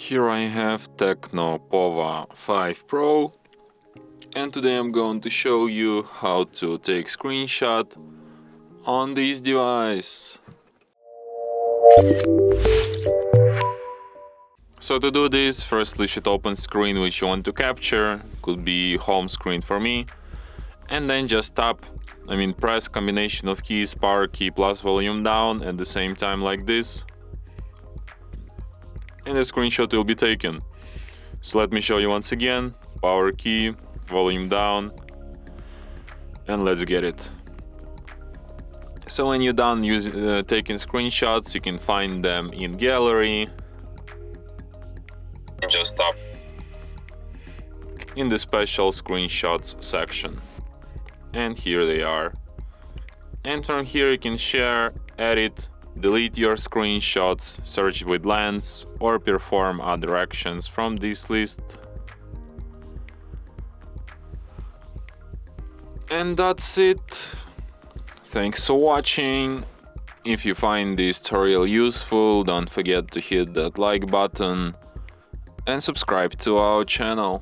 Here I have TECNO Pova 5 Pro, and today I'm going to show you how to take screenshot on this device. So to do this, firstly you should open screen which you want to capture, could be home screen for me, and then just press combination of keys, power key plus volume down at the same time like this, and the screenshot will be taken. So let me show you once again, power key, volume down, and let's get it. So when you're done taking screenshots, you can find them in gallery. Just tap in the special screenshots section, and here they are. And from here you can share, edit, delete your screenshots, search with lens, or perform other actions from this list. And that's it. Thanks for watching. If you find this tutorial useful, don't forget to hit that like button and subscribe to our channel.